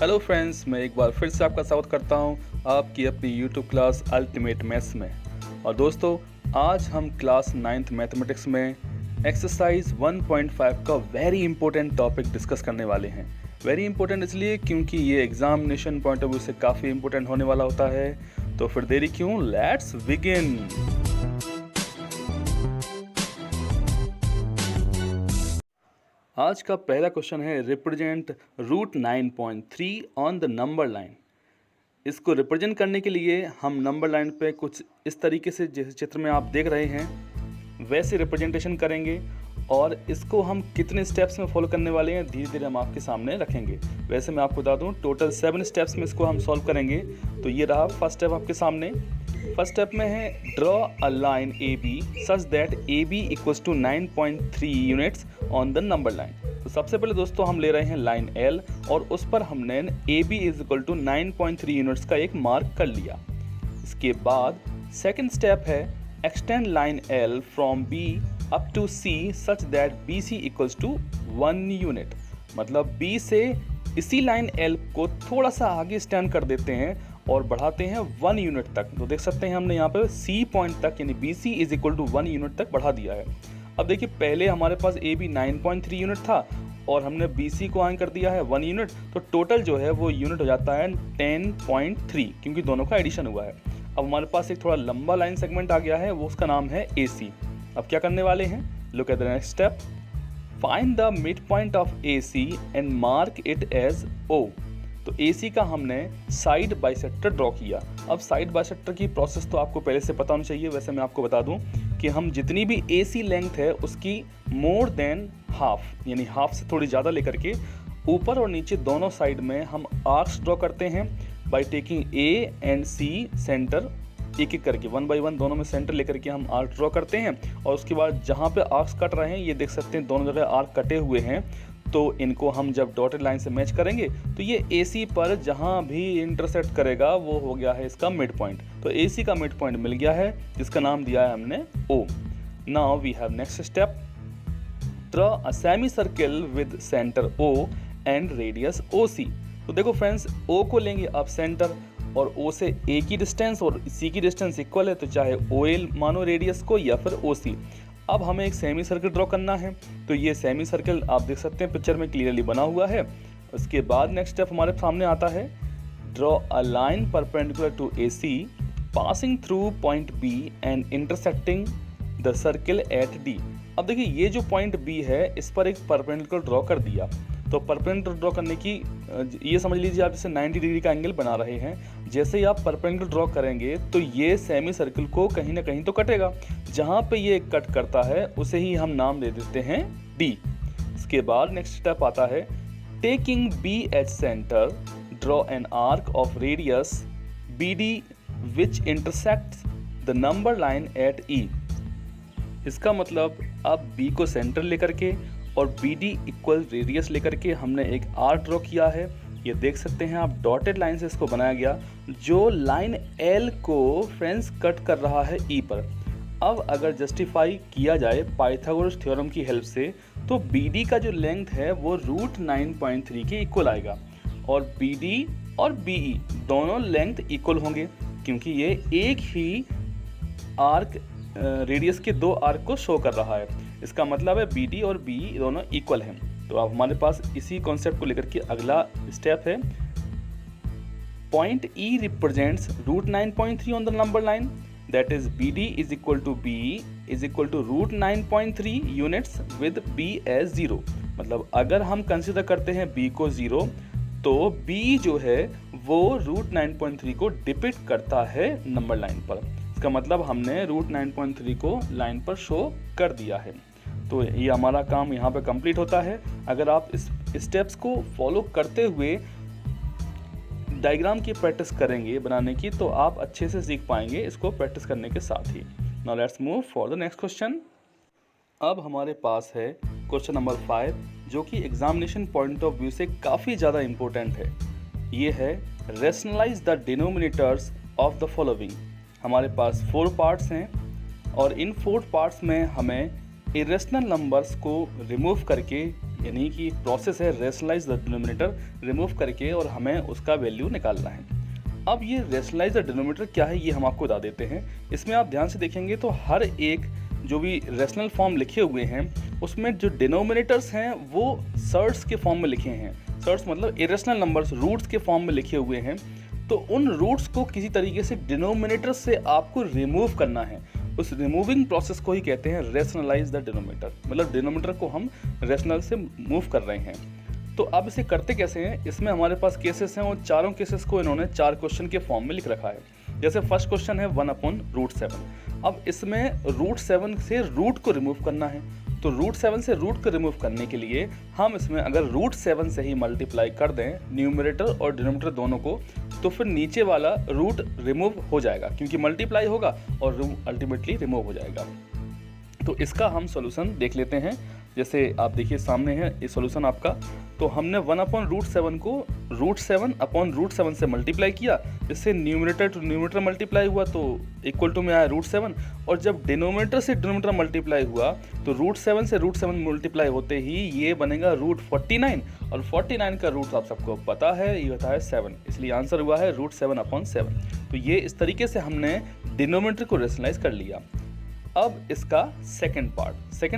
Hello friends, मैं एक बार फिर से आपका स्वागत करता हूं आपकी अपनी यूट्यूब क्लास अल्टीमेट मैथ्स में। और दोस्तों, आज हम क्लास 9th मैथमेटिक्स में एक्सरसाइज 1.5 का वेरी इंपॉर्टेंट टॉपिक डिस्कस करने वाले हैं। वेरी इंपॉर्टेंट इसलिए क्योंकि ये एग्जामिनेशन पॉइंट ऑफ व्यू से काफ़ी इंपॉर्टेंट होने वाला होता है। तो फिर देरी क्यों, लेट्स बिगिन। आज का पहला क्वेश्चन है represent root 9.3 on the number line. इसको रिप्रेजेंट करने के लिए हम नंबर लाइन पे कुछ इस तरीके से, जैसे चित्र में आप देख रहे हैं वैसे रिप्रेजेंटेशन करेंगे। और इसको हम कितने स्टेप्स में फॉलो करने वाले हैं धीरे धीरे हम आपके सामने रखेंगे। वैसे मैं आपको बता दूं, टोटल 7 स्टेप्स में इसको हम सॉल्व करेंगे। तो ये रहा फर्स्ट स्टेप आपके सामने। फर्स्ट स्टेप में है draw a line A B such that A B equals to 9.3 units on the number line. तो सबसे पहले दोस्तों हम ले रहे हैं लाइन एल और उस पर हमने A B is equal to 9.3 units का एक मार्क कर लिया। इसके बाद सेकंड स्टेप है extend line L from B up to C such that B C equals to 1 unit. मतलब बी से इसी लाइन एल को थोड़ा सा आगे स्टैंड कर देते हैं और बढ़ाते हैं 1 यूनिट तक। तो देख सकते हैं हमने यहाँ पे सी पॉइंट तक यानी B C is equal to 1 unit तक बढ़ा दिया है। अब देखिए, पहले हमारे पास ए बी 9.3 यूनिट था और हमने बी सी को आगे कर दिया है 1 यूनिट। तो टोटल जो है वो यूनिट हो जाता है 10.3 क्योंकि दोनों का एडिशन हुआ है। अब हमारे पास एक थोड़ा लंबा लाइन सेगमेंट आ गया है, वो उसका नाम है ए सी। अब क्या करने वाले हैं, look at the next step. Find the mid point of A C and mark it as O. तो AC का हमने साइड बाइसेक्टर ड्रॉ किया। अब साइड बाइसेक्टर की प्रोसेस तो आपको पहले से पता होनी चाहिए। वैसे मैं आपको बता दूं कि हम जितनी भी AC लेंथ है उसकी मोर देन हाफ यानी हाफ से थोड़ी ज़्यादा लेकर के ऊपर और नीचे दोनों साइड में हम आर्क्स ड्रॉ करते हैं by taking A and C centre, एक एक करके 1 बाय 1 दोनों में सेंटर लेकर के हम आर्क ड्रॉ करते हैं। और उसके बाद जहाँ पे आर्क्स कट रहे हैं, ये देख सकते हैं दोनों जगह आर्क कटे हुए हैं। तो इनको हम जब डॉटेड लाइन से मैच करेंगे तो ये AC पर जहाँ भी इंटरसेक्ट करेगा वो हो गया है इसका मिड पॉइंट। तो AC का मिड पॉइंट मिल गया है जिसका नाम दिया है हमने O। Now we have next step, draw a semi circle with centre O and radius OC। तो देखो फ्रेंड्स, O को लेंगे आप सेंटर और O से A की डिस्टेंस और C की डिस्टेंस इक्वल है, तो चाहे OL मानो रेडियस को या फिर OC। अब हमें एक सेमी सर्किल ड्रॉ करना है। तो ये सेमी सर्किल आप देख सकते हैं पिक्चर में क्लियरली बना हुआ है। उसके बाद नेक्स्ट स्टेप हमारे सामने आता है, draw a line perpendicular to AC passing through point B and intersecting the circle at D। अब देखिए, ये जो पॉइंट B है इस पर एक परपेंडिकुलर ड्रॉ कर दिया। तो परपेंडिकुलर ड्रॉ करने की ये समझ लीजिए आप जैसे 90 डिग्री का एंगल बना रहे हैं। जैसे ही आप परपेंडिकुलर ड्रॉ करेंगे तो ये सेमी सर्किल को कहीं ना कहीं तो कटेगा। जहाँ पे ये कट करता है उसे ही हम नाम दे देते हैं D। इसके बाद नेक्स्ट स्टेप आता है, taking B at centre draw an arc of radius BD which intersects the number line at E। इसका मतलब अब B को सेंटर लेकर के और BD इक्वल रेडियस लेकर के हमने एक आर्क ड्रॉ किया है। ये देख सकते हैं आप, डॉटेड लाइन से इसको बनाया गया जो लाइन L को फ्रेंड्स कट कर रहा है E पर। अब अगर जस्टिफाई किया जाए पाइथागोरस थ्योरम की हेल्प से तो BD का जो लेंथ है वो रूट 9.3 के इक्वल आएगा और BD और BE दोनों लेंथ इक्वल होंगे क्योंकि ये एक ही आर्क रेडियस के 2 आर्क को शो कर रहा है। इसका मतलब है BD और BE दोनों इक्वल हैं। तो अब हमारे पास इसी कॉन्सेप्ट को लेकर के अगला स्टेप है, point E represents root 9.3 on the number line, that is BD is equal to BE is equal to root 9.3 units with B as 0। मतलब अगर हम कंसिडर करते हैं B को 0 तो B जो है वो रूट 9.3 को डिपिक्ट करता है नंबर लाइन पर। इसका मतलब हमने रूट 9.3 को लाइन पर शो कर दिया है। तो ये हमारा काम यहाँ पे कंप्लीट होता है। अगर आप इस स्टेप्स को फॉलो करते हुए डायग्राम की प्रैक्टिस करेंगे बनाने की तो आप अच्छे से सीख पाएंगे इसको प्रैक्टिस करने के साथ ही। Now let's move for the next question. अब हमारे पास है क्वेश्चन नंबर 5 जो कि एग्जामिनेशन पॉइंट ऑफ व्यू से काफ़ी ज़्यादा इम्पोर्टेंट है। ये है rationalise the denominators of the following. हमारे पास 4 पार्ट्स हैं और इन 4 पार्ट्स में हमें इरेशनल नंबर्स को रिमूव करके यानी कि प्रोसेस है रेशनलाइज द डिनोमिनेटर, रिमूव करके और हमें उसका वैल्यू निकालना है। अब ये रेशनलाइज द डिनोमिनेटर क्या है ये हम आपको बता देते हैं। इसमें आप ध्यान से देखेंगे तो हर एक जो भी रेशनल फॉर्म लिखे हुए हैं उसमें जो डिनोमिनेटर्स हैं वो सर्ट्स के फॉर्म में लिखे हैं। सर्ट्स मतलब इरेशनल नंबर्स, रूट्स के फॉर्म में लिखे हुए हैं। तो उन रूट्स को किसी तरीके से डिनोमिनेटर से आपको रिमूव करना है। उस रिमूविंग प्रोसेस को ही कहते हैं रेशनलाइज द डिनोमिनेटर, मतलब डिनोमिनेटर को हम रेशनल से मूव कर रहे हैं। तो अब इसे करते कैसे हैं, इसमें हमारे पास केसेस हैं और चारों केसेस को इन्होंने 4 क्वेश्चन के फॉर्म में लिख रखा है। जैसे फर्स्ट क्वेश्चन है 1/√7। अब इसमें √7 से रूट को रिमूव करना है। तो √7 से रूट को रिमूव करने के लिए हम इसमें अगर √7 से ही मल्टीप्लाई कर दें न्यूमरेटर और डिनोमिनेटर दोनों को, तो फिर नीचे वाला रूट रिमूव हो जाएगा क्योंकि मल्टीप्लाई होगा और अल्टीमेटली रिमूव हो जाएगा। तो इसका हम सॉल्यूशन देख लेते हैं। जैसे आप देखिए सामने है ये सॉल्यूशन आपका। तो हमने 1/√7 को √7/√7 से मल्टीप्लाई किया, इससे न्यूमरेटर टू न्यूमरेटर मल्टीप्लाई हुआ तो इक्वल टू में आया √7। और जब डिनोमिनेटर से डिनोमिनेटर मल्टीप्लाई हुआ तो √7 से √7 मल्टीप्लाई होते ही ये बनेगा √49, और 49 का रूट आप सबको पता है, ये होता है 7, इसलिए आंसर हुआ है √7/7। तो ये इस तरीके से हमने डिनोमिनेटर को रेशनलाइज कर लिया। अब इसका सेकंड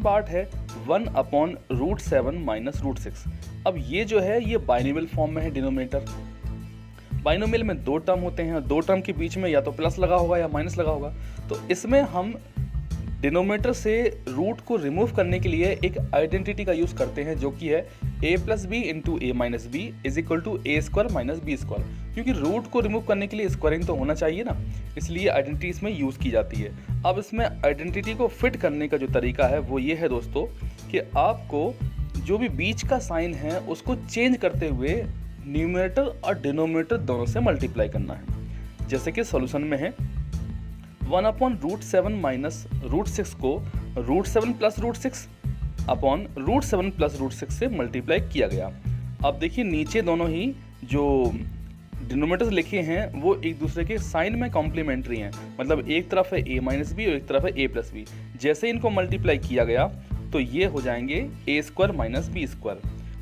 पार्ट है 1/√7 माइनस √6। अब ये जो है ये बाइनोमियल फॉर्म में है डिनोमिनेटर। बाइनोमियल में 2 टर्म होते हैं, 2 टर्म के बीच में या तो प्लस लगा होगा या माइनस लगा होगा। तो इसमें हम डिनोमिनेटर से रूट को रिमूव करने के लिए एक आइडेंटिटी का यूज़ करते हैं जो कि है a + b × a - b = a² - b²। क्योंकि रूट को रिमूव करने के लिए स्क्वायरिंग तो होना चाहिए ना, इसलिए आइडेंटिटी इसमें यूज़ की जाती है। अब इसमें आइडेंटिटी को फिट करने का जो तरीका है वो ये है दोस्तों कि आपको जो भी बीच का साइन है उसको चेंज करते हुए न्यूमरेटर और डिनोमिनेटर दोनों से मल्टीप्लाई करना है। जैसे कि सॉल्यूशन में है 1/√7 माइनस √6 को √7 + √6 √7 + √6 से मल्टीप्लाई किया गया। अब देखिए नीचे दोनों ही जो डिनोमिनेटर्स लिखे हैं वो एक दूसरे के साइन में कॉम्प्लीमेंट्री हैं, मतलब एक तरफ है a - b और एक तरफ है a + b। जैसे इनको मल्टीप्लाई किया गया तो ये हो जाएंगे a² - b²,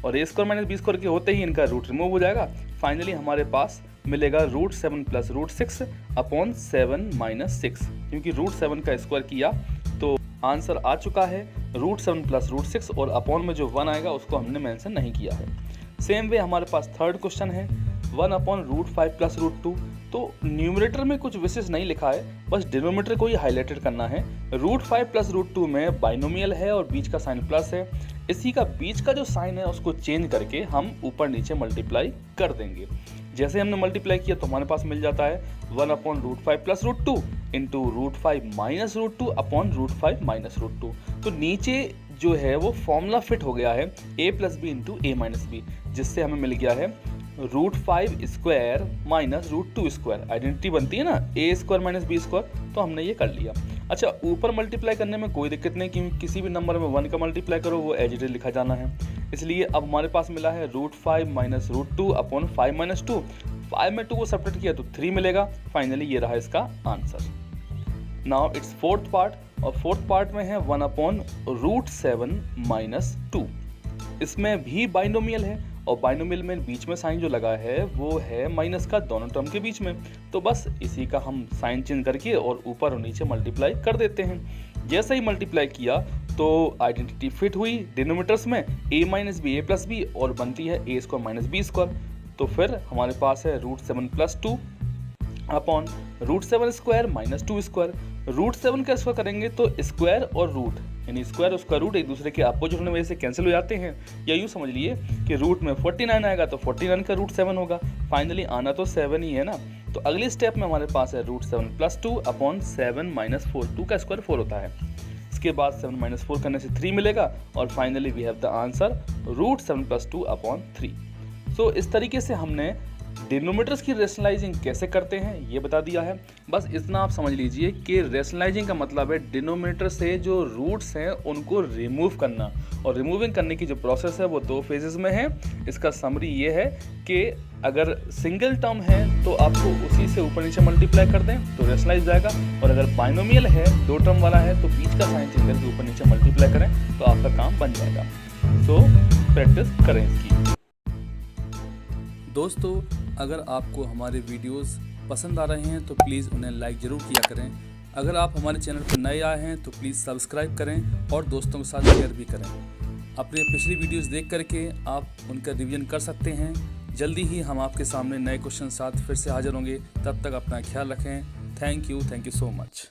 और a² - b² के होते ही इनका रूट रिमूव हो जाएगा। फाइनली हमारे पास मिलेगा √7 + √6/7 - 6। क्योंकि √7 का स्क्वायर किया तो आंसर आ चुका है √7 + √6, और अपॉन में जो 1 आएगा उसको हमने मेंशन नहीं किया है। सेम वे हमारे पास थर्ड क्वेश्चन है 1/√5 + √2। तो न्यूमरेटर में कुछ विशेष नहीं लिखा है, बस डिनोमिनेटर को ही हाईलाइटेड करना है। √5 + √2 में बाइनोमियल है और बीच का साइन प्लस है, इसी का बीच का जो साइन है उसको चेंज करके हम ऊपर नीचे मल्टीप्लाई कर देंगे। जैसे हमने मल्टीप्लाई किया तो हमारे पास मिल जाता है 1/√5 + √2 × √5 - √2 / √5 - √2। तो नीचे जो है वो फॉर्मूला फिट हो गया है a + b × a - b, जिससे हमें मिल गया है √5² - √2²। आइडेंटिटी बनती है ना a² - b², तो हमने ये कर लिया। अच्छा, ऊपर मल्टीप्लाई करने में कोई दिक्कत नहीं, क्योंकि किसी भी नंबर में 1 का मल्टीप्लाई करो वो एज इट इज लिखा जाना है। इसलिए अब हमारे पास मिला है √5 - √2/5 - 2। 5 में 2 को सब्ट्रैक्ट किया तो 3 मिलेगा। फाइनली ये रहा इसका answer. Now it's fourth part, और फोर्थ पार्ट में है 1/√7 - 2। इसमें भी बाइनोमियल है, और बाइनोमियल में बीच में साइन जो लगा है वो है माइनस का दोनों टर्म के बीच में। तो बस इसी का हम साइन चेंज करके और ऊपर और नीचे मल्टीप्लाई कर देते हैं। जैसे ही मल्टीप्लाई किया तो आइडेंटिटी फिट हुई डिनोमिनेटर्स में a - b a + b, और बनती है a² - b²। तो फिर हमारे पास है √7 + 2 √7² - 2²। √7 का स्क्वायर करेंगे तो स्क्वायर और रूट, यानी स्क्वायर और उसका रूट एक दूसरे के अपोजिट होने वजह से कैंसिल हो जाते हैं। या यूँ समझ लिए कि रूट में 49 आएगा तो 49 का √7 होगा। फाइनली आना तो 7 ही है ना। तो अगली स्टेप में हमारे पास है √7 + 2 7 - 4। 2 का स्क्वायर 4 होता है। इसके बाद 7 - 4 करने से 3 मिलेगा, और finally we have the answer √7 + 2/3। So इस तरीके से हमने डिनोमिनेटर्स की रेशनलाइजिंग कैसे करते हैं ये बता दिया है। बस इतना आप समझ लीजिए कि रेशनलाइजिंग का मतलब है डिनोमिनेटर से जो रूट्स हैं उनको रिमूव करना, और रिमूविंग करने की जो प्रोसेस है वो 2 फेजेस में है। इसका समरी ये है कि अगर सिंगल टर्म है तो आपको उसी से ऊपर नीचे मल्टीप्लाई कर दें तो रेशनलाइज जाएगा, और अगर बाइनोमियल है 2 टर्म वाला है तो बीच का साइन चेंज करके ऊपर नीचे मल्टीप्लाई करें तो आपका काम बन जाएगा। सो प्रैक्टिस करें इसकी। दोस्तों, अगर आपको हमारे वीडियोस पसंद आ रहे हैं तो प्लीज़ उन्हें लाइक ज़रूर किया करें। अगर आप हमारे चैनल पर नए आए हैं तो प्लीज़ सब्सक्राइब करें और दोस्तों के साथ शेयर भी करें। अपने पिछली वीडियोस देख करके आप उनका रिवीजन कर सकते हैं। जल्दी ही हम आपके सामने नए क्वेश्चन साथ फिर से हाजिर होंगे। तब तक अपना ख्याल रखें। Thank you so much.